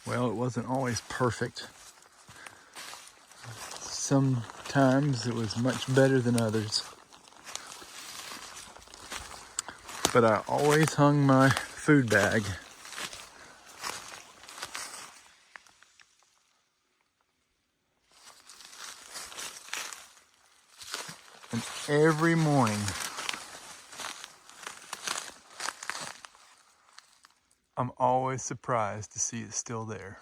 Well, it wasn't always perfect. Sometimes it was much better than others. But I always hung my food bag. And every morning, I'm always surprised to see it still there.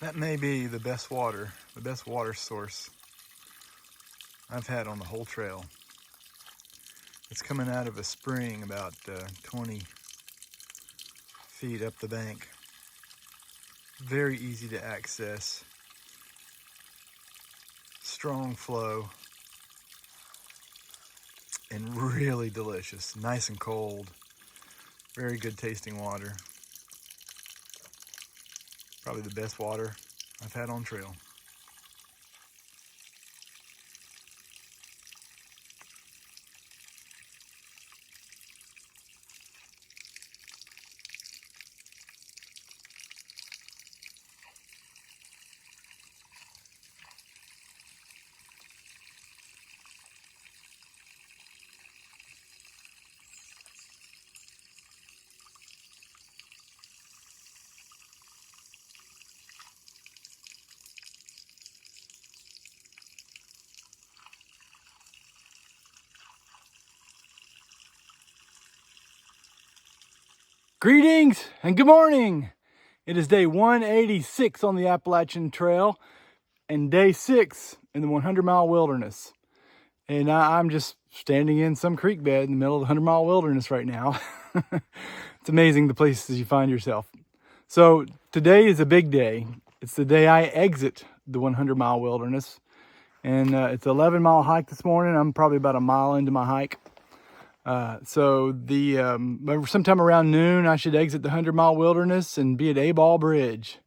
That may be the best water source I've had on the whole trail. It's coming out of a spring about 20 feet up the bank. Very easy to access. Strong flow. And really delicious. Nice and cold. Very good tasting water. Probably the best water I've had on trail. Greetings and good morning. It is day 186 on the Appalachian Trail and day 6 in the 100-mile wilderness. And I'm just standing in some creek bed in the middle of the 100-mile wilderness right now. It's amazing the places you find yourself. So today is a big day. It's the day I exit the 100-mile wilderness. And it's an 11-mile hike this morning. I'm probably about a mile into my hike. So sometime around noon, I should exit the 100-mile wilderness and be at Abol Bridge.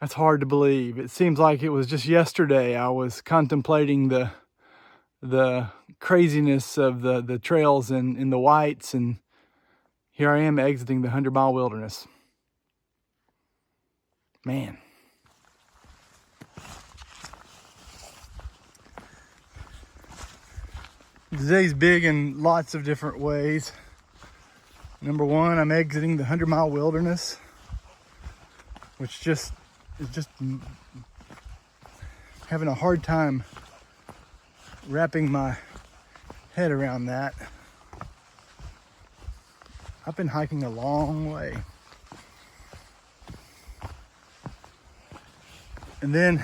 That's hard to believe. It seems like it was just yesterday I was contemplating the craziness of the trails in the whites, and here I am exiting the 100-mile wilderness. Man. Today's big in lots of different ways. Number one, I'm exiting the 100-mile wilderness, which is just having a hard time wrapping my head around that. I've been hiking a long way. And then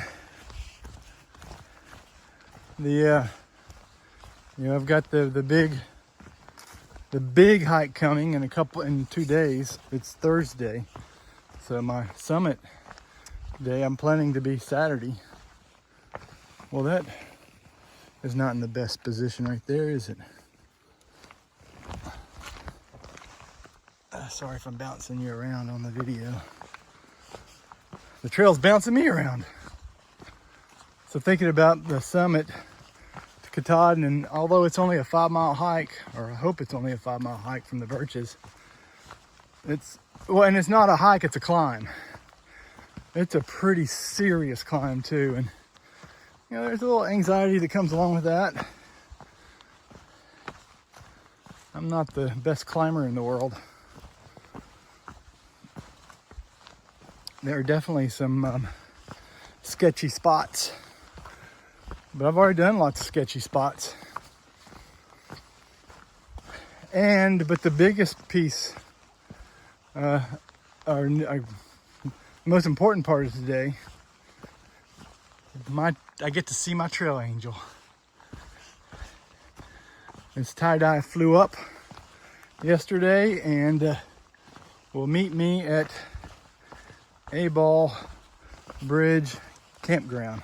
I've got the big hike coming in 2 days. It's Thursday. So my summit day, I'm planning to be Saturday. Well, that is not in the best position right there, is it? Sorry if I'm bouncing you around on the video. The trail's bouncing me around. So thinking about the summit to Katahdin, and although it's only a 5-mile hike, or I hope it's only a 5-mile hike from the Birches, and it's not a hike, it's a climb. It's a pretty serious climb too, and there's a little anxiety that comes along with that. I'm not the best climber in the world. There are definitely some sketchy spots, but I've already done lots of sketchy spots. But the biggest piece, most important part of today, I get to see my trail angel. This tie-dye flew up yesterday and will meet me at Abol Bridge Campground.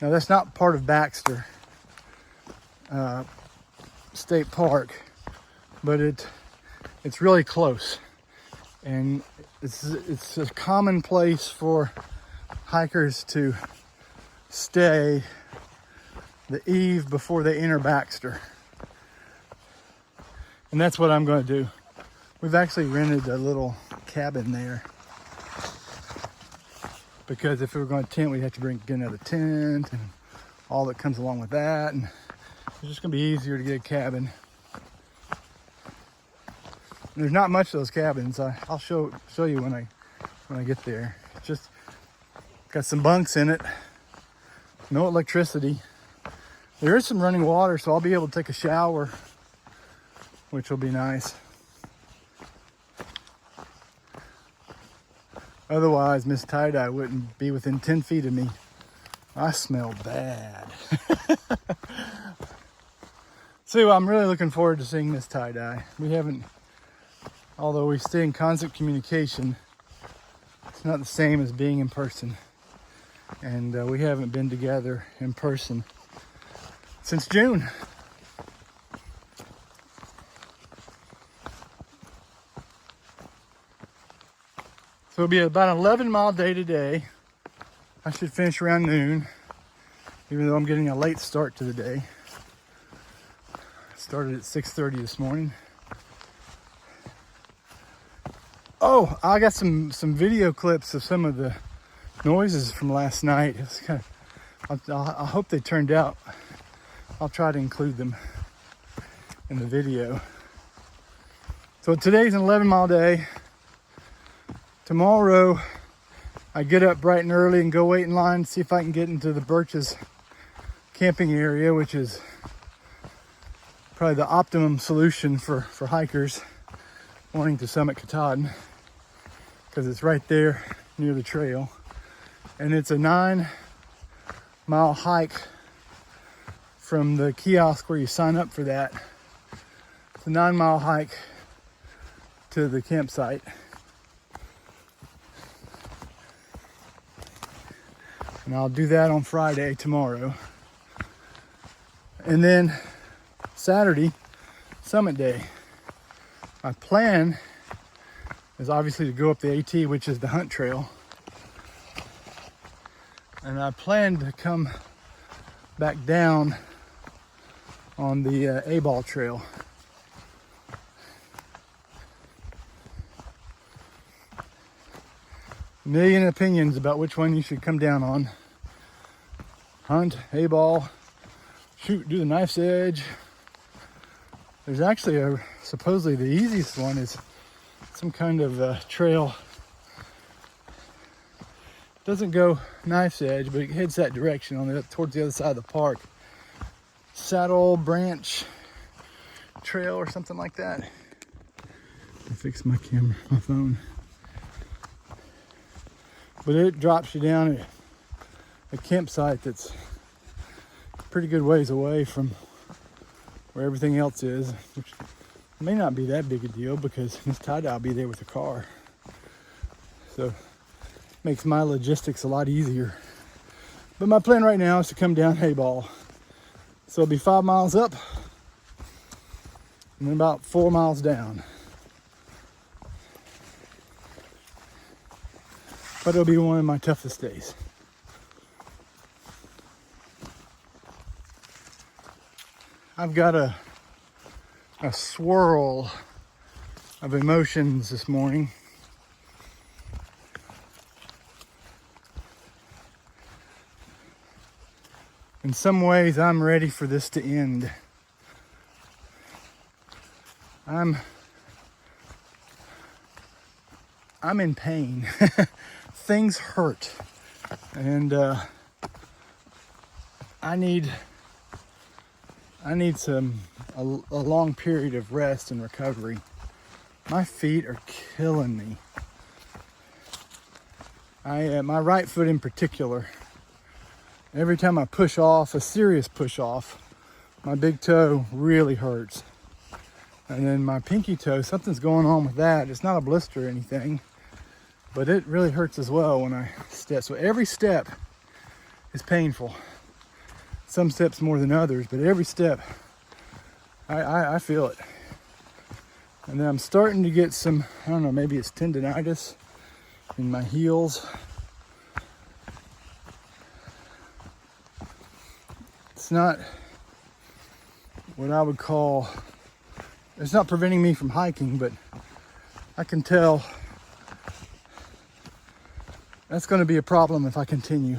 Now that's not part of Baxter State Park, but it's really close, and it's a common place for hikers to stay the eve before they enter Baxter. And that's what I'm going to do. We've actually rented a little cabin there, because if we were going to tent, we'd have to get another tent and all that comes along with that. And it's just going to be easier to get a cabin. And there's not much of those cabins. I'll show you when I get there. It's just got some bunks in it. No electricity. There is some running water, so I'll be able to take a shower, which will be nice. Otherwise, Miss Tie-Dye wouldn't be within 10 feet of me. I smell bad. So I'm really looking forward to seeing Miss Tie-Dye. We haven't, although we stay in constant communication, it's not the same as being in person. And we haven't been together in person since June. So it'll be about an 11-mile day today. I should finish around noon, even though I'm getting a late start to the day. I started at 6:30 this morning. Oh, I got some video clips of some of the noises from last night. It was kind of, I hope they turned out. I'll try to include them in the video. So today's an 11-mile day. Tomorrow, I get up bright and early and go wait in line to see if I can get into the Birches camping area, which is probably the optimum solution for hikers wanting to summit Katahdin, because it's right there near the trail. And it's a 9-mile hike from the kiosk where you sign up for that. It's a 9-mile hike to the campsite. And I'll do that on Friday, tomorrow. And then Saturday, summit day. My plan is obviously to go up the AT, which is the hunt trail. And I plan to come back down on the Abol Trail. A million opinions about which one you should come down on. Hunt, Abol, shoot, do the knife's edge. There's actually supposedly the easiest one is some kind of trail. Doesn't go knife's edge, but it heads that direction towards the other side of the park. Saddle Branch Trail or something like that. I fixed my camera, my phone. But it drops you down at a campsite that's a pretty good ways away from where everything else is, which may not be that big a deal because Miss Tie-Dye will be there with the car. So makes my logistics a lot easier. But my plan right now is to come down Abol. So it'll be 5 miles up and then about 4 miles down. But it'll be one of my toughest days. I've got a swirl of emotions this morning. In some ways, I'm ready for this to end. I'm in pain. Things hurt, and I need a long period of rest and recovery. My feet are killing me. My right foot in particular. Every time I push off, a serious push off, my big toe really hurts. And then my pinky toe, something's going on with that. It's not a blister or anything, but it really hurts as well when I step. So every step is painful. Some steps more than others, but every step, I feel it. And then I'm starting to get some, I don't know, maybe it's tendonitis in my heels. It's not what I would call It's not preventing me from hiking, but I can tell that's going to be a problem if I continue.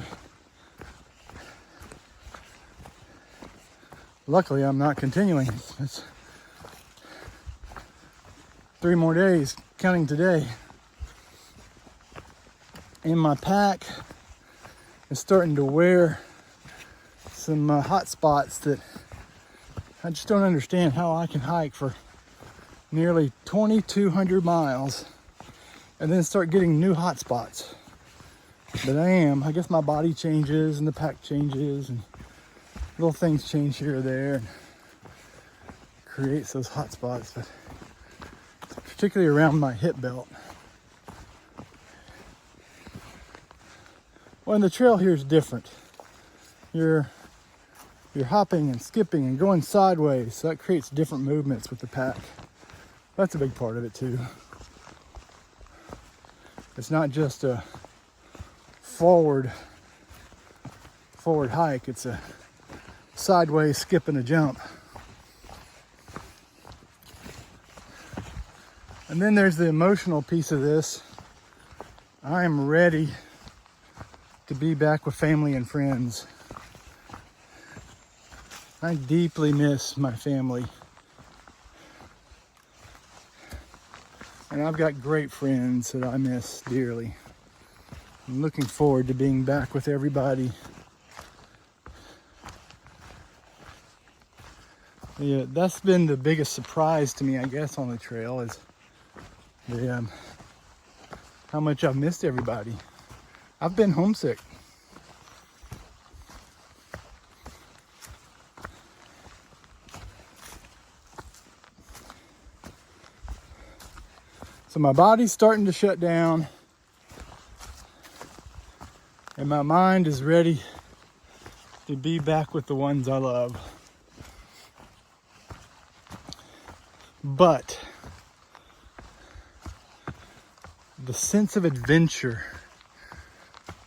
Luckily, I'm not continuing. It's 3 more days, counting today. And my pack is starting to wear some hot spots that I just don't understand how I can hike for nearly 2,200 miles and then start getting new hot spots. But I guess my body changes and the pack changes and little things change here or there and creates those hot spots, but particularly around my hip belt. Well, and the trail here is different. You're hopping and skipping and going sideways, so that creates different movements with the pack. That's a big part of it too. It's not just a forward hike, it's a sideways skip and a jump. And then there's the emotional piece of this. I am ready to be back with family and friends. I deeply miss my family. And I've got great friends that I miss dearly. I'm looking forward to being back with everybody. Yeah, that's been the biggest surprise to me, I guess, on the trail is how much I've missed everybody. I've been homesick. So my body's starting to shut down and my mind is ready to be back with the ones I love. But the sense of adventure,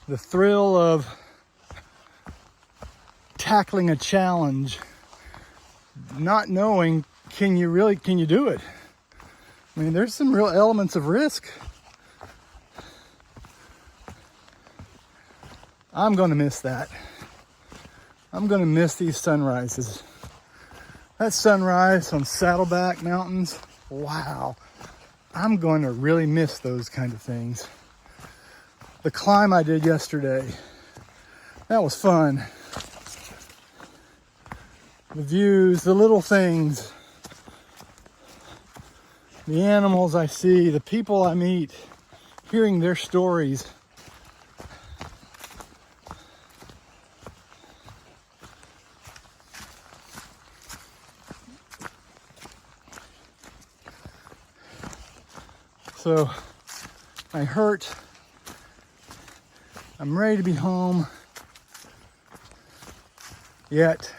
the thrill of tackling a challenge, not knowing, can you do it? I mean, there's some real elements of risk. I'm going to miss that. I'm going to miss these sunrises. That sunrise on Saddleback Mountains, wow. I'm going to really miss those kind of things. The climb I did yesterday, that was fun. The views, the little things, the animals I see, the people I meet, hearing their stories. So I hurt. I'm ready to be home. Yet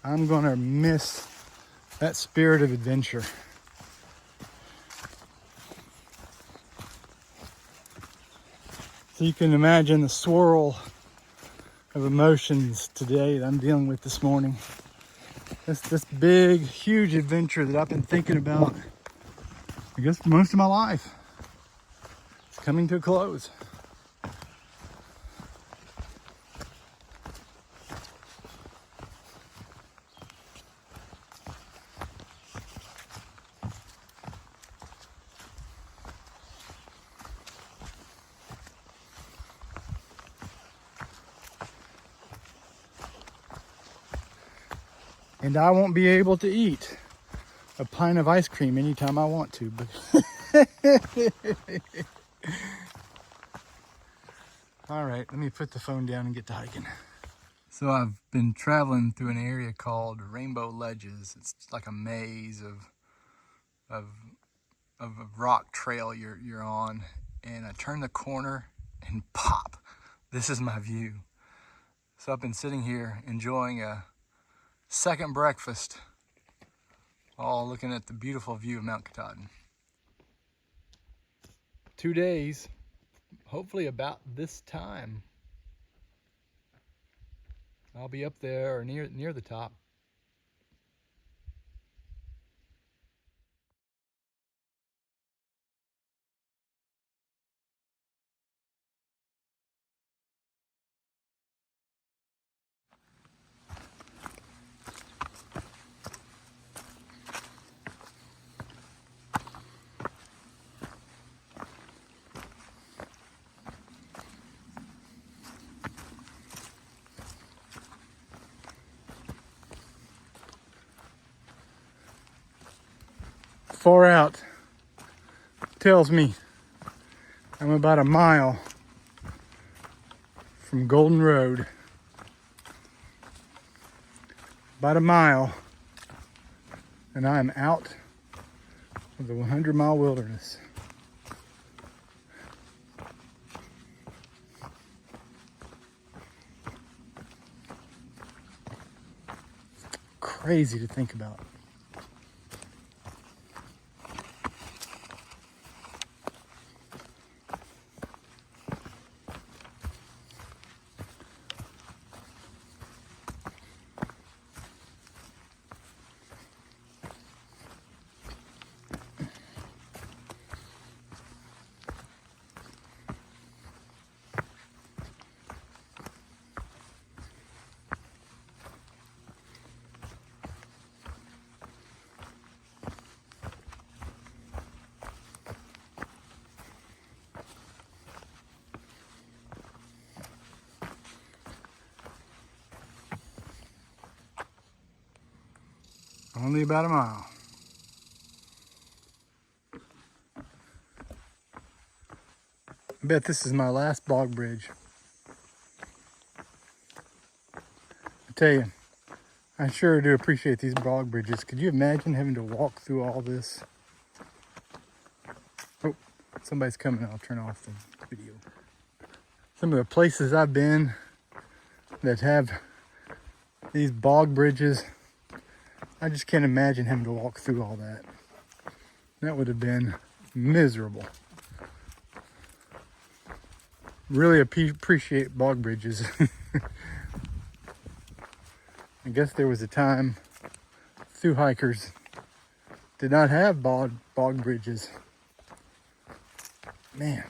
I'm gonna miss that spirit of adventure. So you can imagine the swirl of emotions today that I'm dealing with this morning. This big, huge adventure that I've been thinking about, I guess, most of my life. It's coming to a close. And I won't be able to eat a pint of ice cream anytime I want to, but all right, let me put the phone down and get to hiking. So I've been traveling through an area called Rainbow Ledges. It's like a maze of a rock trail you're on, and I turn the corner and pop, this is my view. So I've been sitting here enjoying a second breakfast, all looking at the beautiful view of Mount Katahdin. 2 days, hopefully about this time, I'll be up there or near the top. far out tells me I'm about a mile from Golden Road. About a mile, and I am out of the 100-mile wilderness. Crazy to think about. Only about a mile. I bet this is my last bog bridge. I tell you, I sure do appreciate these bog bridges. Could you imagine having to walk through all this? Oh, somebody's coming. I'll turn off the video. Some of the places I've been that have these bog bridges, I just can't imagine having to walk through all that. That would have been miserable. Really appreciate bog bridges. I guess there was a time through hikers did not have bog bridges. Man.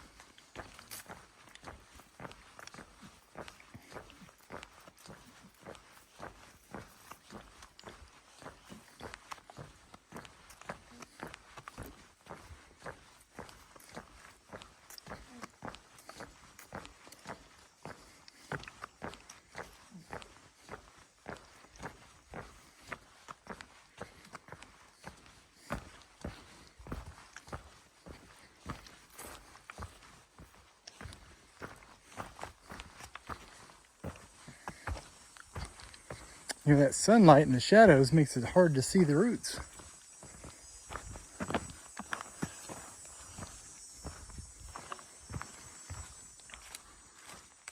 You know, that sunlight and the shadows makes it hard to see the roots.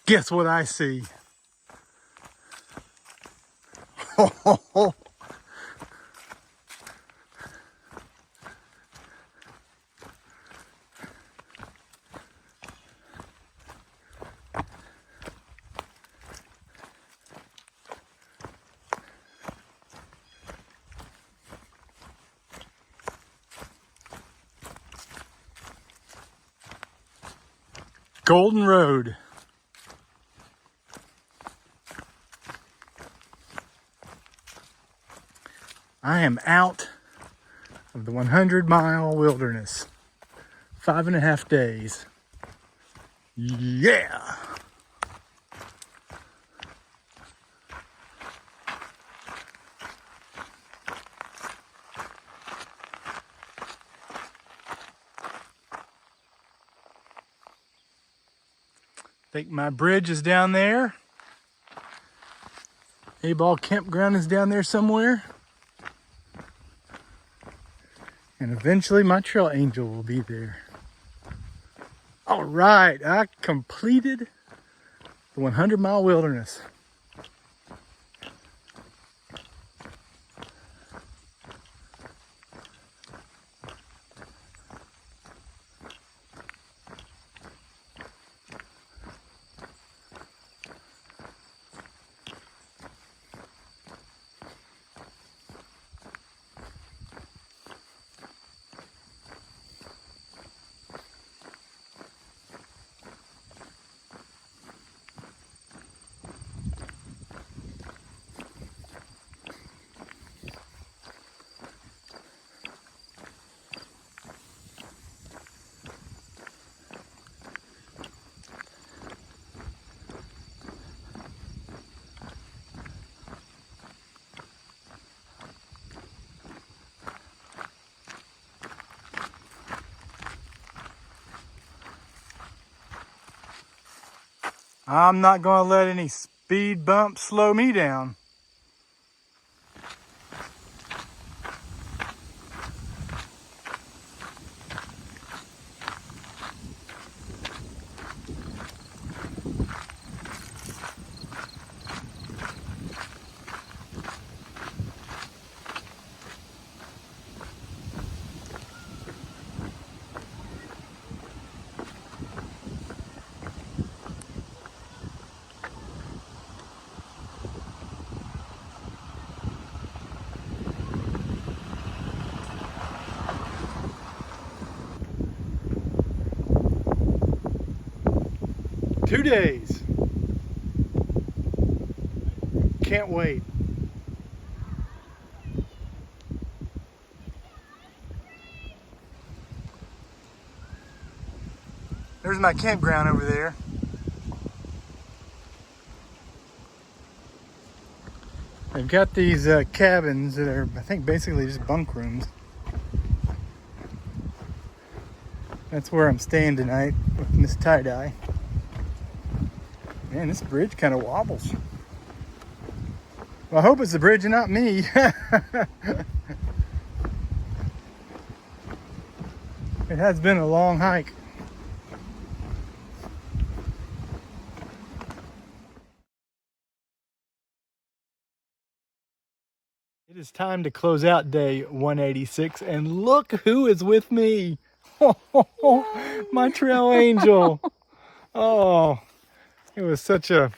Guess what I see? Golden Road. I am out of the 100-mile wilderness. 5.5 days. Yeah! I think my bridge is down there. Abol Campground is down there somewhere. And eventually my trail angel will be there. All right, I completed the 100-mile wilderness. I'm not going to let any speed bumps slow me down. Two days. Can't wait. There's my campground over there. They've got these cabins that are, I think, basically just bunk rooms. That's where I'm staying tonight with Miss Tie-Dye. Man, this bridge kind of wobbles. Well, I hope it's the bridge and not me. It has been a long hike. It is time to close out day 186, and look who is with me. My trail angel. Oh, it was such a...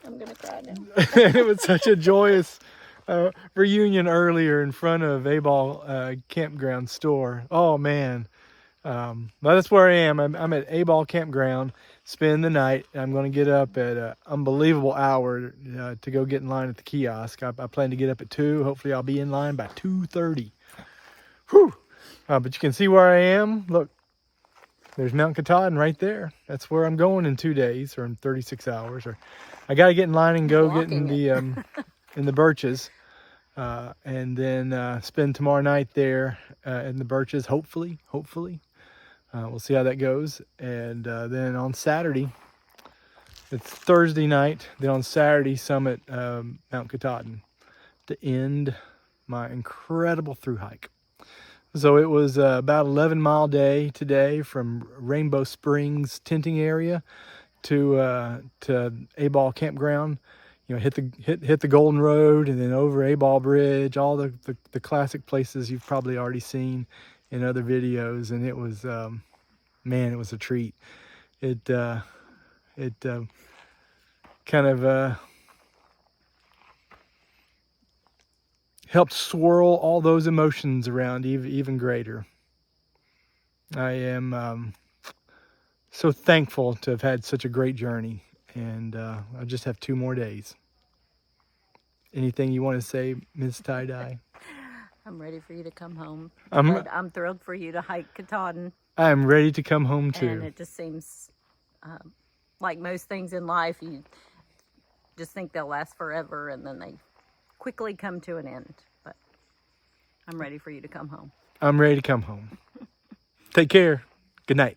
I'm gonna cry now. It was such a joyous reunion earlier in front of Abol Campground store. Oh man, well, that's where I am. I'm at Abol Campground, spend the night. I'm going to get up at an unbelievable hour to go get in line at the kiosk. I plan to get up at 2. Hopefully I'll be in line by 2:30. Whew. But you can see where I am. Look, there's Mount Katahdin right there. That's where I'm going in 2 days, or in 36 hours. Or I got to get in line and go get in the in the birches, and then spend tomorrow night there in the birches. Hopefully, we'll see how that goes. And then on Saturday, it's Thursday night. Then on Saturday, summit Mount Katahdin to end my incredible through hike. So it was about 11-mile day today from Rainbow Springs tenting area to Abol Campground. You know, hit the Golden Road and then over Abol Bridge, all the classic places you've probably already seen in other videos. And it was, man, it was a treat. It kind of helped swirl all those emotions around even greater. I am so thankful to have had such a great journey, and I just have 2 more days. Anything you want to say, Ms. Tie-Dye? I'm ready for you to come home. I'm thrilled for you to hike Katahdin. I'm ready to come home too. And it just seems like most things in life, you just think they'll last forever, and then they quickly come to an end. But I'm ready for you to come home. I'm ready to come home. Take care. Good night.